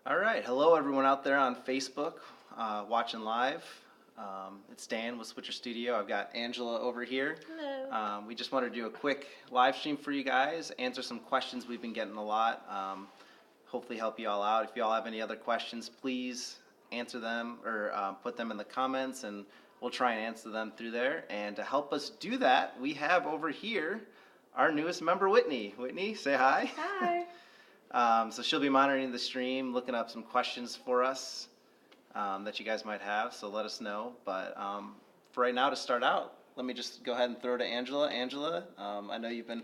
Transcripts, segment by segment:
All right, hello everyone out there on Facebook watching live. It's Dan with Switcher Studio. I've got Angela over here. Hello. We just wanted to do a quick live stream for you guys, answer some questions we've been getting a lot. Hopefully help you all out. If you all have any other questions, please answer them or put them in the comments and we'll try and answer them through there. And to help us do that, we have over here our newest member, Whitney. Whitney, say hi. Hi. So she'll be monitoring the stream, looking up some questions for us that you guys might have. So let us know. But for right now, to start out, let me just go ahead and throw to Angela. Angela, I know you've been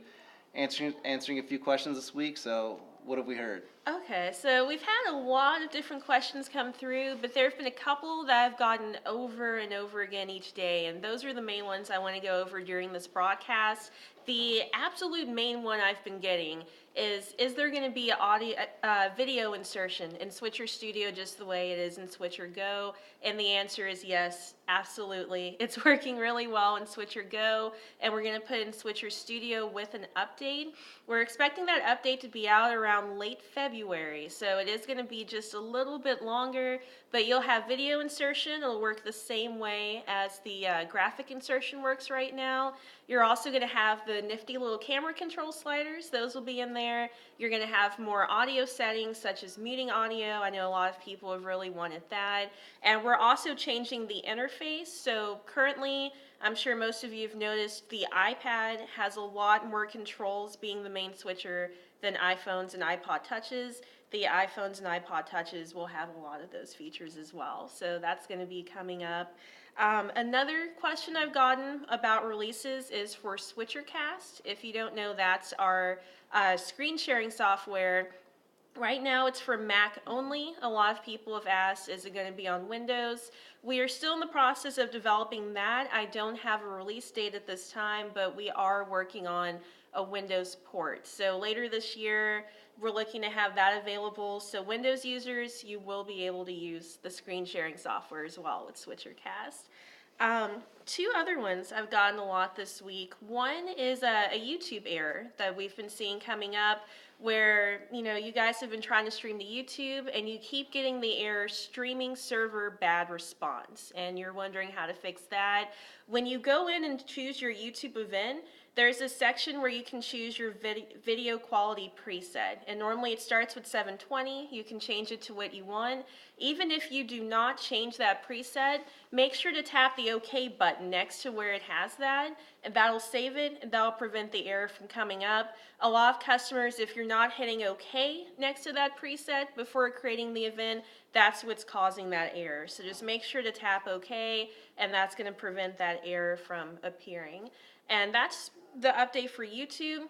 answering a few questions this week. So what have we heard? Okay, so we've had a lot of different questions come through, but there have been a couple that I've gotten over and over again each day, and those are the main ones I want to go over during this broadcast. The absolute main one I've been getting is there going to be audio, video insertion in Switcher Studio just the way it is in Switcher Go? And the answer is yes, absolutely. It's working really well in Switcher Go, and we're going to put in Switcher Studio with an update. We're expecting that update to be out around late February, so it is going to be just a little bit longer, but you'll have video insertion. It'll work the same way as the graphic insertion works right now. You're also going to have the nifty little camera control sliders. Those will be in there. You're going to have more audio settings such as muting audio. I know a lot of people have really wanted that. And we're also changing the interface. So currently, I'm sure most of you have noticed the iPad has a lot more controls being the main switcher than iPhones and iPod Touches. The iPhones and iPod Touches will have a lot of those features as well. So that's going to be coming up. Another question I've gotten about releases is for SwitcherCast. If you don't know, that's our screen sharing software. Right now it's for Mac only. A lot of people have asked, is it going to be on Windows? We are still in the process of developing that. I don't have a release date at this time, but we are working on a Windows port. So later this year, we're looking to have that available. So Windows users, you will be able to use the screen sharing software as well with SwitcherCast. Two other ones I've gotten a lot this week. One is a YouTube error that we've been seeing coming up where, you guys have been trying to stream to YouTube and you keep getting the error streaming server bad response, and you're wondering how to fix that. When you go in and choose your YouTube event, there's a section where you can choose your video quality preset, and normally it starts with 720. You can change it to what you want. Even if you do not change that preset, make sure to tap the OK button next to where it has that, and that'll save it, and that'll prevent the error from coming up. A lot of customers, if you're not hitting OK next to that preset before creating the event, that's what's causing that error. So just make sure to tap OK, and that's going to prevent that error from appearing. And that's the update for YouTube.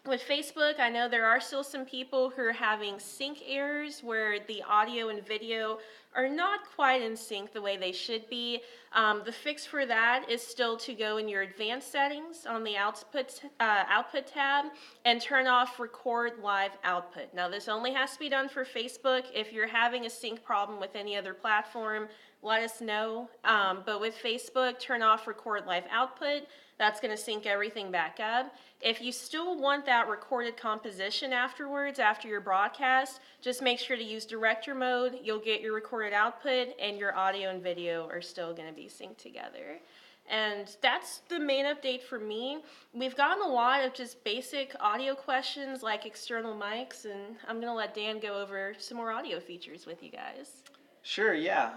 With Facebook, I know there are still some people who are having sync errors where the audio and video are not quite in sync the way they should be. The fix for that is still to go in your advanced settings on the output tab and turn off record live output. Now this only has to be done for Facebook. If you're having a sync problem with any other platform, let us know. But with Facebook, turn off record live output. That's going to sync everything back up. If you still want that recorded composition afterwards, after your broadcast, just make sure to use director mode. You'll get your recorded output, and your audio and video are still going to be synced together. And that's the main update for me. We've gotten a lot of just basic audio questions like external mics, and I'm going to let Dan go over some more audio features with you guys. Sure, yeah.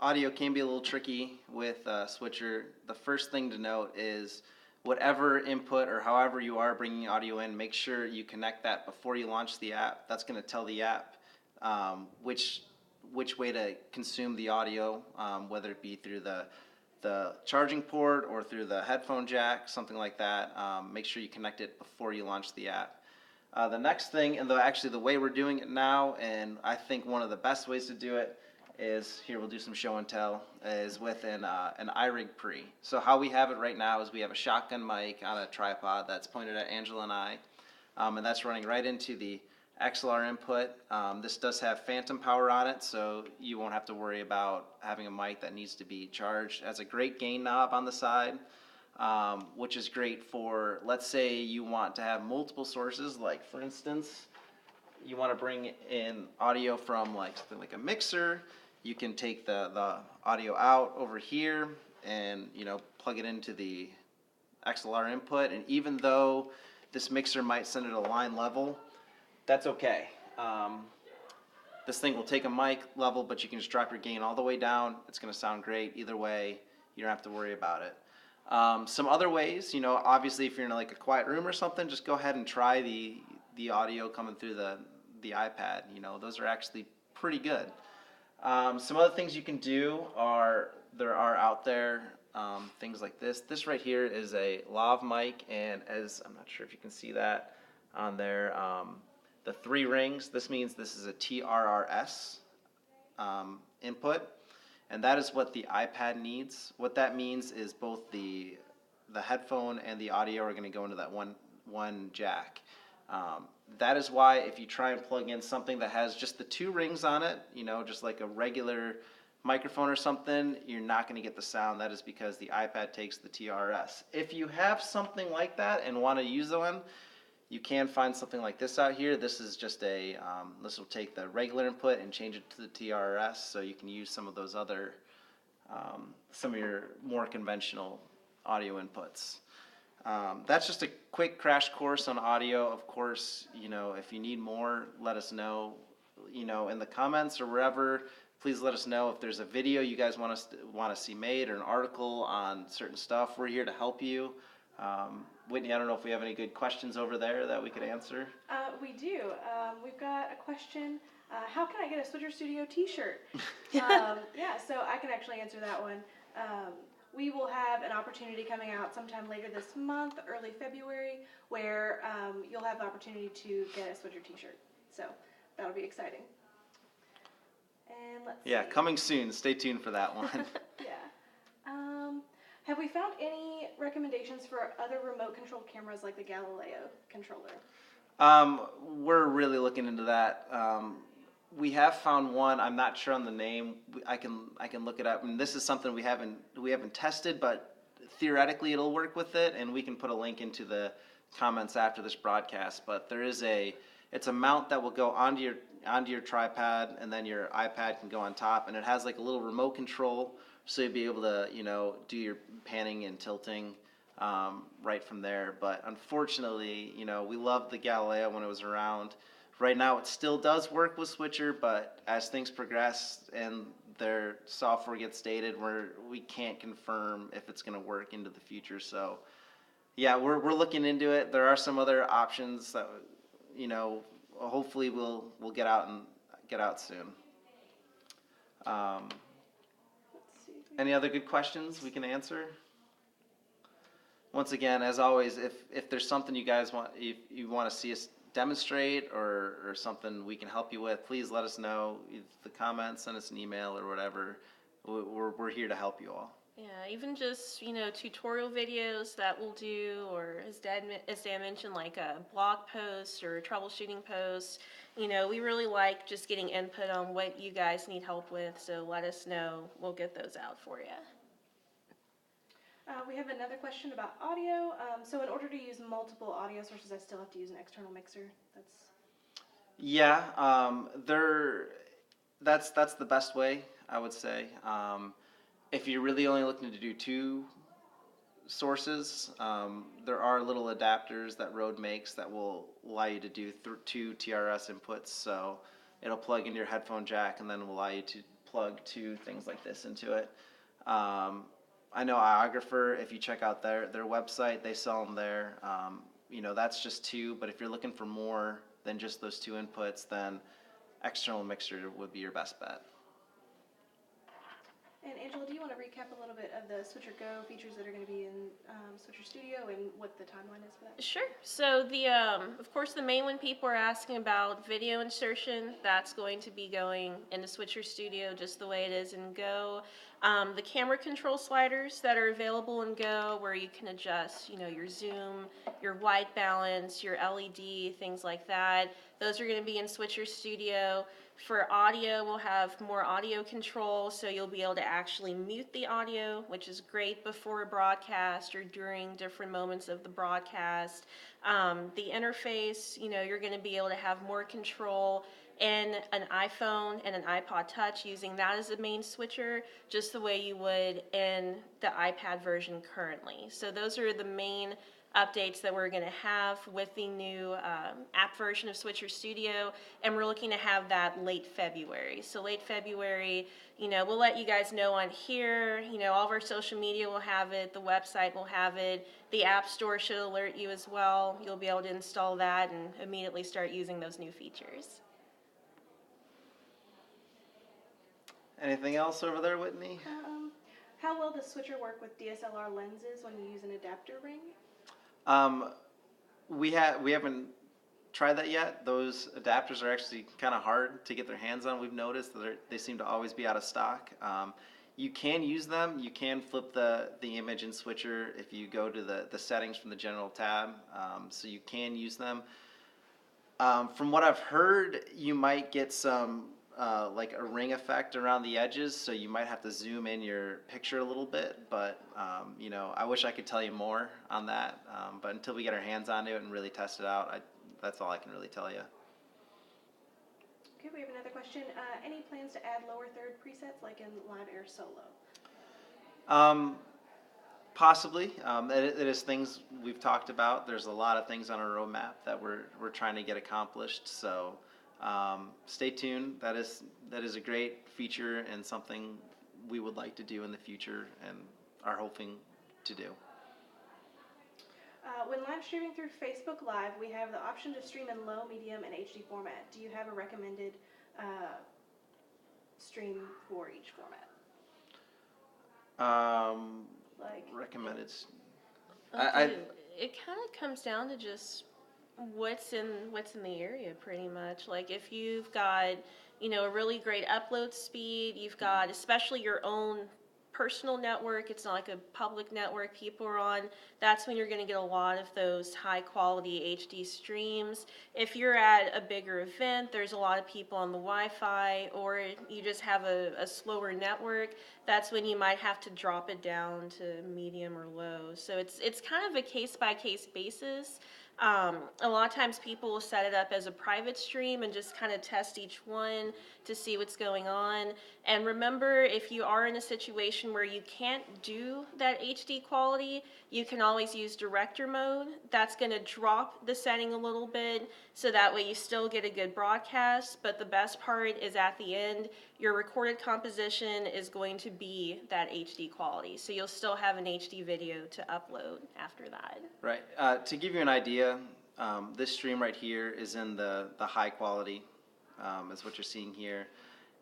Audio can be a little tricky with Switcher. The first thing to note is whatever input or however you are bringing audio in, make sure you connect that before you launch the app. That's going to tell the app which way to consume the audio, whether it be through the charging port or through the headphone jack, something like that. Make sure you connect it before you launch the app. The next thing, and the way we're doing it now, and I think one of the best ways to do it is, here we'll do some show and tell, is with an iRig pre. So how we have it right now is we have a shotgun mic on a tripod that's pointed at Angela and I, and that's running right into the XLR input. This does have phantom power on it, so you won't have to worry about having a mic that needs to be charged. It has a great gain knob on the side, which is great for, let's say you want to have multiple sources, like for instance, you want to bring in audio from like something like a mixer, you can take the audio out over here and, you know, plug it into the XLR input. And even though this mixer might send it a line level, that's okay. This thing will take a mic level, but you can just drop your gain all the way down. It's going to sound great either way. You don't have to worry about it. Some other ways, you know, obviously if you're in like a quiet room or something, just go ahead and try the audio coming through the iPad. You know, those are actually pretty good. Some other things you can do there are out there, things like this. This right here is a lav mic, and as I'm not sure if you can see that on there, the 3 rings, this means this is a TRRS input, and that is what the iPad needs. What that means is both the headphone and the audio are going to go into that one jack. That is why if you try and plug in something that has just the 2 rings on it, you know, just like a regular microphone or something, you're not going to get the sound. That is because the iPad takes the TRS. If you have something like that and want to use one, you can find something like this out here. This is just this will take the regular input and change it to the TRS, so you can use some of those other, some of your more conventional audio inputs. That's just a quick crash course on audio. Of course, you know, if you need more, let us know, you know, in the comments or wherever. Please let us know if there's a video you guys want to see made or an article on certain stuff. We're here to help you. Whitney, I don't know if we have any good questions over there that we could answer. We do. We've got a question. How can I get a Switcher Studio t-shirt? Yeah, so I can actually answer that one. We will have an opportunity coming out sometime later this month, early February, where you'll have the opportunity to get a Switcher t-shirt. So that'll be exciting. And let's see. Coming soon. Stay tuned for that one. Yeah. Have we found any recommendations for other remote controlled cameras like the Galileo controller? We're really looking into that. We have found one. I'm not sure on the name. I can look it up. And this is something we haven't tested, but theoretically it'll work with it, and we can put a link into the comments after this broadcast. But there is it's a mount that will go onto your tripod, and then your iPad can go on top, and it has like a little remote control, so you'll be able to, you know, do your panning and tilting right from there. But unfortunately, you know, we loved the Galileo when it was around. Right now it still does work with Switcher, but as things progress and their software gets dated, we can't confirm if it's going to work into the future. So yeah, we're looking into it. There are some other options that, you know, hopefully we'll get out soon. Any other good questions we can answer? Once again, as always, if there's something you guys want, if you want to see us demonstrate or something we can help you with, please let us know. The comments, send us an email or whatever. We're here to help you all. Yeah, even just, you know, tutorial videos that we'll do, or as Dan mentioned, like a blog post or troubleshooting posts. You know, we really like just getting input on what you guys need help with, so let us know. We'll get those out for you. We have another question about audio. So in order to use multiple audio sources, I still have to use an external mixer. That's the best way, I would say. If you're really only looking to do 2 sources, there are little adapters that Rode makes that will allow you to do 2 TRS inputs. So it'll plug into your headphone jack, and then will allow you to plug 2 things like this into it. I know Iographer, if you check out their website, they sell them there. You know, that's just 2, but if you're looking for more than just those 2 inputs, then external mixer would be your best bet. And Angela, do you want to recap a little bit of the Switcher Go features that are going to be in Switcher Studio and what the timeline is for that? Sure. So of course, the main one people are asking about, video insertion, that's going to be going into Switcher Studio just the way it is in Go. The camera control sliders that are available in Go, where you can adjust, your zoom, your white balance, your LED, things like that. Those are going to be in Switcher Studio. For audio, we'll have more audio control, so you'll be able to actually mute the audio, which is great before a broadcast or during different moments of the broadcast. The interface, you're going to be able to have more control in an iPhone and an iPod Touch, using that as a main switcher, just the way you would in the iPad version currently. So those are the main updates that we're going to have with the new app version of Switcher Studio, and we're looking to have that late February. So late February, we'll let you guys know on here. All of our social media will have it, the website will have it, the App Store should alert you as well. You'll be able to install that and immediately start using those new features. Anything else over there, Whitney? How well does Switcher work with DSLR lenses when you use an adapter ring? We haven't tried that yet. Those adapters are actually kind of hard to get their hands on. We've noticed that they seem to always be out of stock. You can use them. You can flip the image in Switcher if you go to the settings from the general tab. So you can use them. From what I've heard, you might get some like a ring effect around the edges, so you might have to zoom in your picture a little bit, but I wish I could tell you more on that, but until we get our hands on it and really test it out, that's all I can really tell you. Okay, we have another question. Any plans to add lower third presets like in Live Air Solo? Possibly. It is things we've talked about. There's a lot of things on our roadmap that we're trying to get accomplished, so stay tuned. That is a great feature and something we would like to do in the future and are hoping to do. When live streaming through Facebook Live, we have the option to stream in low, medium, and HD format. Do you have a recommended stream for each format? Recommended. It kind of comes down to just what's in the area, pretty much. Like if you've got a really great upload speed, you've got especially your own personal network, it's not like a public network people are on, that's when you're going to get a lot of those high quality HD streams. If you're at a bigger event, there's a lot of people on the Wi-Fi, or you just have a slower network, that's when you might have to drop it down to medium or low. So it's kind of a case by case basis. A lot of times people will set it up as a private stream and just kind of test each one to see what's going on. And remember, if you are in a situation where you can't do that HD quality, you can always use director mode. That's going to drop the setting a little bit, so that way you still get a good broadcast. But the best part is at the end, your recorded composition is going to be that HD quality. So you'll still have an HD video to upload after that. Right. To give you an idea, this stream right here is in the high quality, is what you're seeing here.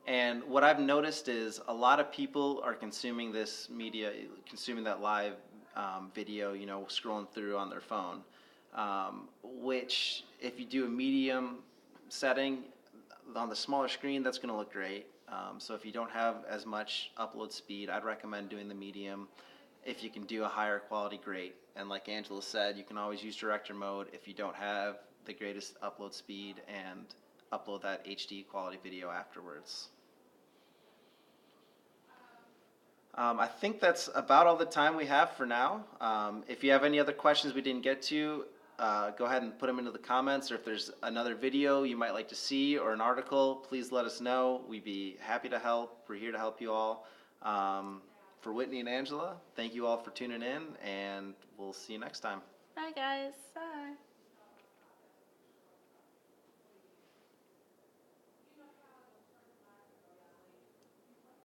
And what I've noticed is a lot of people are consuming this media, consuming that live video, scrolling through on their phone, which if you do a medium setting on the smaller screen, that's going to look great. So if you don't have as much upload speed, I'd recommend doing the medium. If you can do a higher quality, great. And like Angela said, you can always use director mode if you don't have the greatest upload speed, and upload that HD quality video afterwards. I think that's about all the time we have for now. If you have any other questions we didn't get to, go ahead and put them into the comments, or if there's another video you might like to see or an article, please let us know. We'd be happy to help. We're here to help you all. For Whitney and Angela, thank you all for tuning in, and we'll see you next time. Bye, guys. Bye.